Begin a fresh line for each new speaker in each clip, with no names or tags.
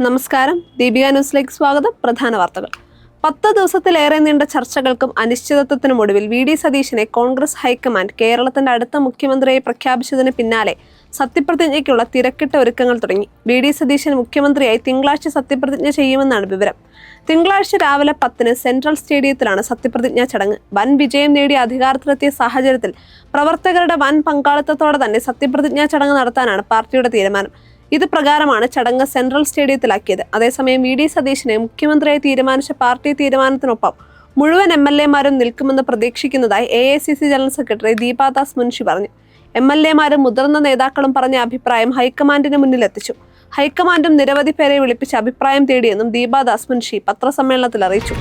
നമസ്കാരം, ദീപിക ന്യൂസിലേക്ക് സ്വാഗതം. പ്രധാന വാർത്തകൾ. 10 ദിവസത്തിലേറെ നീണ്ട ചർച്ചകൾക്കും അനിശ്ചിതത്വത്തിനും ഒടുവിൽ വി.ഡി. സതീശനെ കോൺഗ്രസ് ഹൈക്കമാൻഡ് കേരളത്തിന്റെ അടുത്ത മുഖ്യമന്ത്രിയെ പ്രഖ്യാപിച്ചതിന് പിന്നാലെ സത്യപ്രതിജ്ഞയ്ക്കുള്ള തിരക്കിട്ട ഒരുക്കങ്ങൾ തുടങ്ങി. വി.ഡി. സതീശൻ മുഖ്യമന്ത്രിയായി തിങ്കളാഴ്ച സത്യപ്രതിജ്ഞ ചെയ്യുമെന്നാണ് വിവരം. തിങ്കളാഴ്ച രാവിലെ 10-ന് സെൻട്രൽ സ്റ്റേഡിയത്തിലാണ് സത്യപ്രതിജ്ഞാ ചടങ്ങ്. വൻ വിജയം നേടി അധികാരത്തിലെത്തിയ സാഹചര്യത്തിൽ പ്രവർത്തകരുടെ വൻ പങ്കാളിത്തത്തോടെ തന്നെ സത്യപ്രതിജ്ഞാ ചടങ്ങ് നടത്താനാണ് പാർട്ടിയുടെ തീരുമാനം. ഇത് പ്രകാരമാണ് ചടങ്ങ് സെൻട്രൽ സ്റ്റേഡിയത്തിലാക്കിയത്. അതേസമയം വി.ഡി. സതീശനെ മുഖ്യമന്ത്രിയായി തീരുമാനിച്ച പാർട്ടി തീരുമാനത്തിനൊപ്പം മുഴുവൻ എം.എൽ.എമാരും നിൽക്കുമെന്ന് പ്രതീക്ഷിക്കുന്നതായി AICC general secretary Deepa Das Munshi പറഞ്ഞു. എം.എൽ.എമാരും മുതിർന്ന നേതാക്കളും പറഞ്ഞ അഭിപ്രായം ഹൈക്കമാൻഡിന് മുന്നിലെത്തിച്ചു. ഹൈക്കമാൻഡും നിരവധി പേരെ വിളിപ്പിച്ച് അഭിപ്രായം തേടിയെന്നും ദീപാദാസ് മുൻഷി പത്രസമ്മേളനത്തിൽ അറിയിച്ചു.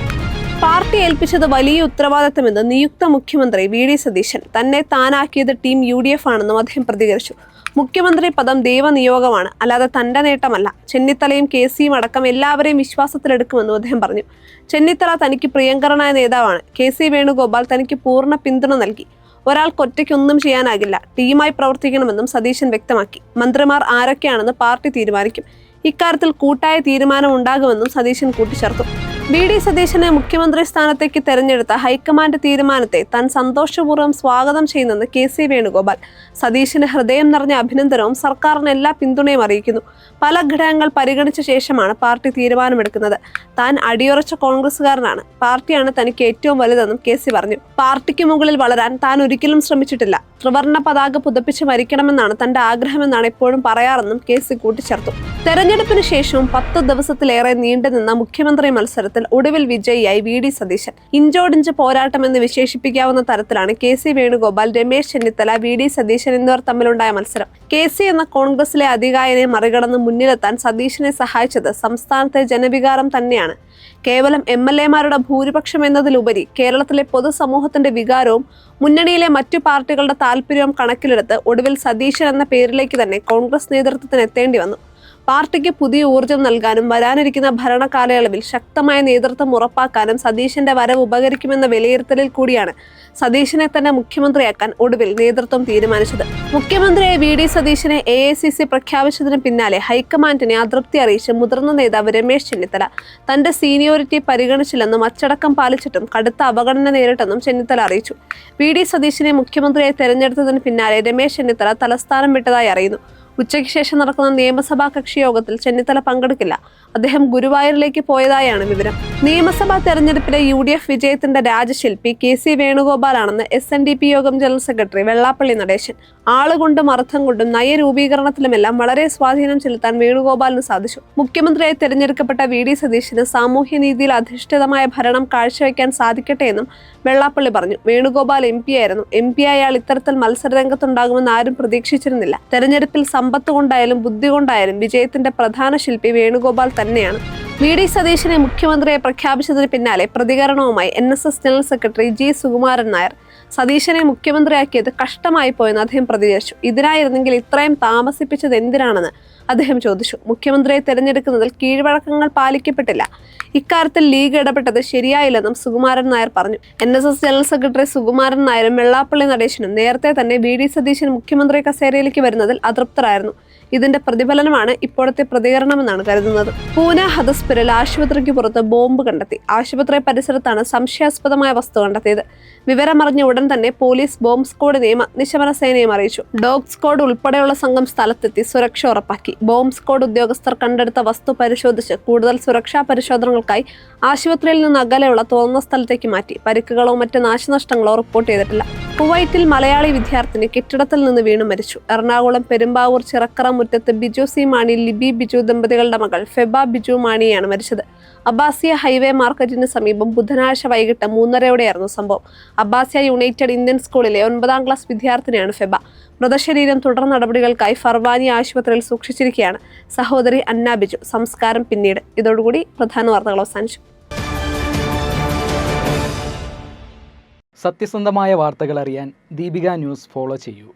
പാർട്ടി ഏൽപ്പിച്ചത് വലിയ ഉത്തരവാദിത്തമെന്ന് നിയുക്ത മുഖ്യമന്ത്രി വി.ഡി. സതീശൻ. തന്നെ താനാക്കിയത് ടീം UDF ആണെന്നും അദ്ദേഹം പ്രതികരിച്ചു. മുഖ്യമന്ത്രി പദം ദൈവനിയോഗമാണ്, അല്ലാതെ തന്റെ നേട്ടമല്ല. ചെന്നിത്തലയും KCയും അടക്കം എല്ലാവരെയും വിശ്വാസത്തിലെടുക്കുമെന്നും അദ്ദേഹം പറഞ്ഞു. ചെന്നിത്തല തനിക്ക് പ്രിയങ്കരനായ നേതാവാണ്. KC വേണുഗോപാൽ തനിക്ക് പൂർണ്ണ പിന്തുണ നൽകി. ഒരാൾക്ക് ഒറ്റയ്ക്കൊന്നും ചെയ്യാനാകില്ല. ടീമായി പ്രവർത്തിക്കണമെന്നും സതീശൻ വ്യക്തമാക്കി. മന്ത്രിമാർ ആരൊക്കെയാണെന്ന് പാർട്ടി തീരുമാനിക്കും. ഇക്കാര്യത്തിൽ കൂട്ടായ തീരുമാനം ഉണ്ടാകുമെന്നും സതീശൻ കൂട്ടിച്ചേർത്തു. വി.ഡി. സതീശനെ മുഖ്യമന്ത്രി സ്ഥാനത്തേക്ക് തെരഞ്ഞെടുത്ത ഹൈക്കമാൻഡ് തീരുമാനത്തെ താൻ സന്തോഷപൂർവ്വം സ്വാഗതം ചെയ്യുന്നെന്ന് KC വേണുഗോപാൽ. സതീശന് ഹൃദയം നിറഞ്ഞ അഭിനന്ദനവും സർക്കാരിന് എല്ലാ പിന്തുണയും അറിയിക്കുന്നു. പല ഘടകങ്ങൾ പരിഗണിച്ച ശേഷമാണ് പാർട്ടി തീരുമാനമെടുക്കുന്നത്. താൻ അടിയുറച്ച കോൺഗ്രസുകാരനാണ്. പാർട്ടിയാണ് തനിക്ക് ഏറ്റവും വലുതെന്നും KC പറഞ്ഞു. പാർട്ടിക്ക് മുകളിൽ വളരാൻ താൻ ഒരിക്കലും ശ്രമിച്ചിട്ടില്ല. ത്രിവർണ്ണ പതാക പുതപ്പിച്ച് മരിക്കണമെന്നാണ് തന്റെ ആഗ്രഹമെന്നാണ് എപ്പോഴും പറയാറെന്നും KC കൂട്ടിച്ചേർത്തു. തെരഞ്ഞെടുപ്പിന് ശേഷവും 10 ദിവസത്തിലേറെ നീണ്ടുനിന്ന മുഖ്യമന്ത്രി മത്സരത്തിൽ ഒടുവിൽ വിജയിയായി വി.ഡി. സതീശൻ. ഇഞ്ചോടിഞ്ച് പോരാട്ടമെന്ന് വിശേഷിപ്പിക്കാവുന്ന തരത്തിലാണ് KC വേണുഗോപാൽ, രമേശ് ചെന്നിത്തല, വി.ഡി. സതീശൻ എന്നിവർ തമ്മിലുണ്ടായ മത്സരം. KC എന്ന കോൺഗ്രസിലെ അതികായനെ മറികടന്ന് മുന്നിലെത്താൻ സതീശനെ സഹായിച്ചത് സംസ്ഥാനത്തെ ജനവികാരം തന്നെയാണ്. കേവലം എം.എൽ.എമാരുടെ ഭൂരിപക്ഷം എന്നതിലുപരി കേരളത്തിലെ പൊതുസമൂഹത്തിന്റെ വികാരവും മുന്നണിയിലെ മറ്റു പാർട്ടികളുടെ താല്പര്യവും കണക്കിലെടുത്ത് ഒടുവിൽ സതീശൻ എന്ന പേരിലേക്ക് തന്നെ കോൺഗ്രസ് നേതൃത്വത്തിന് എത്തേണ്ടി വന്നു. പാർട്ടിക്ക് പുതിയ ഊർജം നൽകാനും വരാനിരിക്കുന്ന ഭരണകാലയളവിൽ ശക്തമായ നേതൃത്വം ഉറപ്പാക്കാനും സതീശന്റെ വരവ് ഉപകരിക്കുമെന്ന വിലയിരുത്തലിൽ കൂടിയാണ് സതീശനെ തന്നെ മുഖ്യമന്ത്രിയാക്കാൻ ഒടുവിൽ നേതൃത്വം തീരുമാനിച്ചത്. മുഖ്യമന്ത്രിയായ വി.ഡി. സതീശനെ എ.ഐ.സി.സി പ്രഖ്യാപിച്ചതിന് പിന്നാലെ ഹൈക്കമാൻഡിനെ അതൃപ്തി അറിയിച്ച് മുതിർന്ന നേതാവ് രമേശ് ചെന്നിത്തല തന്റെ സീനിയോറിറ്റി പരിഗണിച്ചില്ലെന്നും അച്ചടക്കം പാലിച്ചിട്ടും കടുത്ത അവഗണന നേരിട്ടെന്നും ചെന്നിത്തല അറിയിച്ചു. വി.ഡി. സതീശനെ മുഖ്യമന്ത്രിയായി തെരഞ്ഞെടുത്തതിന് പിന്നാലെ രമേശ് ചെന്നിത്തല തലസ്ഥാനം വിട്ടതായി അറിയുന്നു. ഉച്ചയ്ക്ക് ശേഷം നടക്കുന്ന നിയമസഭാ കക്ഷി യോഗത്തിൽ ചെന്നിത്തല പങ്കെടുക്കില്ല. അദ്ദേഹം ഗുരുവായൂരിലേക്ക് പോയതായാണ് വിവരം. നിയമസഭാ തെരഞ്ഞെടുപ്പിലെ UDF വിജയത്തിന്റെ രാജശില്പി KC വേണുഗോപാലാണെന്ന് SNDP യോഗം ജനറൽ സെക്രട്ടറി വെള്ളാപ്പള്ളി നടേശൻ. ആളുകൊണ്ടും അർത്ഥം കൊണ്ടും നയരൂപീകരണത്തിലുമെല്ലാം വളരെ സ്വാധീനം ചെലുത്താൻ വേണുഗോപാലിന് സാധിച്ചു. മുഖ്യമന്ത്രിയായി തെരഞ്ഞെടുക്കപ്പെട്ട വി.ഡി. സതീശന് സാമൂഹ്യനീതിയിൽ അധിഷ്ഠിതമായ ഭരണം കാഴ്ചവെക്കാൻ സാധിക്കട്ടെ എന്നും വെള്ളാപ്പള്ളി പറഞ്ഞു. വേണുഗോപാൽ MP ആയിരുന്നു. MP ആയാൽ ഇത്തരത്തിൽ മത്സരരംഗത്തുണ്ടാകുമെന്ന് ആരും പ്രതീക്ഷിച്ചിരുന്നില്ല. തെരഞ്ഞെടുപ്പിൽ സമ്പത്ത് കൊണ്ടായാലും ബുദ്ധി കൊണ്ടായാലും വിജയത്തിന്റെ പ്രധാന ശില്പി വേണുഗോപാൽ തന്നെയാണ്. വി.ഡി. സതീശനെ മുഖ്യമന്ത്രിയെ പ്രഖ്യാപിച്ചതിന് പിന്നാലെ പ്രതികരണവുമായി NSS general secretary G. Sukumaran Nair. സതീശനെ മുഖ്യമന്ത്രിയാക്കിയത് കഷ്ടമായി പോയെന്ന് അദ്ദേഹം പ്രതികരിച്ചു. ഇതിനായിരുന്നെങ്കിൽ ഇത്രയും താമസിപ്പിച്ചത് എന്തിനാണെന്ന് അദ്ദേഹം ചോദിച്ചു. മുഖ്യമന്ത്രിയെ തെരഞ്ഞെടുക്കുന്നതിൽ കീഴ്വഴക്കങ്ങൾ പാലിക്കപ്പെട്ടില്ല. ഇക്കാര്യത്തിൽ ലീഗ് ഇടപെട്ടത് ശരിയായില്ലെന്നും സുകുമാരൻ നായർ പറഞ്ഞു. NSS ജനറൽ സെക്രട്ടറി സുകുമാരൻ നായരും വെള്ളാപ്പള്ളി നടേശനും നേരത്തെ തന്നെ വി.ഡി. സതീശൻ മുഖ്യമന്ത്രി കസേരയിലേക്ക് വരുന്നതിൽ അതൃപ്തരായിരുന്നു. ഇതിന്റെ പ്രതിഫലനമാണ് ഇപ്പോഴത്തെ പ്രതികരണമെന്നാണ് കരുതുന്നത്. പൂന ഹദസ്പൂരിൽ ആശുപത്രിക്ക് പുറത്ത് ബോംബ് കണ്ടെത്തി. ആശുപത്രി പരിസരത്താണ് സംശയാസ്പദമായ വസ്തു കണ്ടെത്തിയത്. വിവരമറിഞ്ഞ ഉടൻ തന്നെ പോലീസ് ബോംബ് സ്ക്വാഡിനെയും അഗ്നിശമന സേനയും അറിയിച്ചു. ഡോഗ് സ്ക്വാഡ് ഉൾപ്പെടെയുള്ള സംഘം സ്ഥലത്തെത്തി സുരക്ഷ ഉറപ്പാക്കി. ബോംബ് സ്ക്വാഡ് ഉദ്യോഗസ്ഥർ കണ്ടെടുത്ത വസ്തു പരിശോധിച്ച് കൂടുതൽ സുരക്ഷാ പരിശോധനകൾക്കായി ആശുപത്രിയിൽ നിന്ന് അകലെയുള്ള തുറന്ന സ്ഥലത്തേക്ക് മാറ്റി. പരിക്കുകളോ മറ്റ് നാശനഷ്ടങ്ങളോ റിപ്പോർട്ട് ചെയ്തിട്ടില്ല. കുവൈറ്റിൽ മലയാളി വിദ്യാർത്ഥിനി കെട്ടിടത്തിൽ നിന്ന് വീണു മരിച്ചു. എറണാകുളം പെരുമ്പാവൂർ ചിറക്കറ മുറ്റത്ത് ബിജു സി മാണി, ലിബി ബിജു ദമ്പതികളുടെ മകൾ ഫെബ ബിജു മാണിയാണ് മരിച്ചത്. അബ്ബാസിയ ഹൈവേ മാർക്കറ്റിന് സമീപം ബുധനാഴ്ച വൈകിട്ട് 3:30യോടെയായിരുന്നു സംഭവം. അബ്ബാസിയ യുണൈറ്റഡ് ഇന്ത്യൻ സ്കൂളിലെ 9ാം ക്ലാസ് വിദ്യാർത്ഥിനിയാണ് ഫെബ. മൃതശരീരം തുടർ നടപടികൾക്കായി ഫർവാനി ആശുപത്രിയിൽ സൂക്ഷിച്ചിരിക്കുകയാണ്. സഹോദരി അന്ന ബിജു. സംസ്കാരം പിന്നീട്. ഇതോടുകൂടി പ്രധാന വാർത്തകൾ അവസാനിച്ചു.
സത്യസന്ധമായ വാർത്തകൾ അറിയാൻ ദീപിക ന്യൂസ് ഫോളോ ചെയ്യൂ.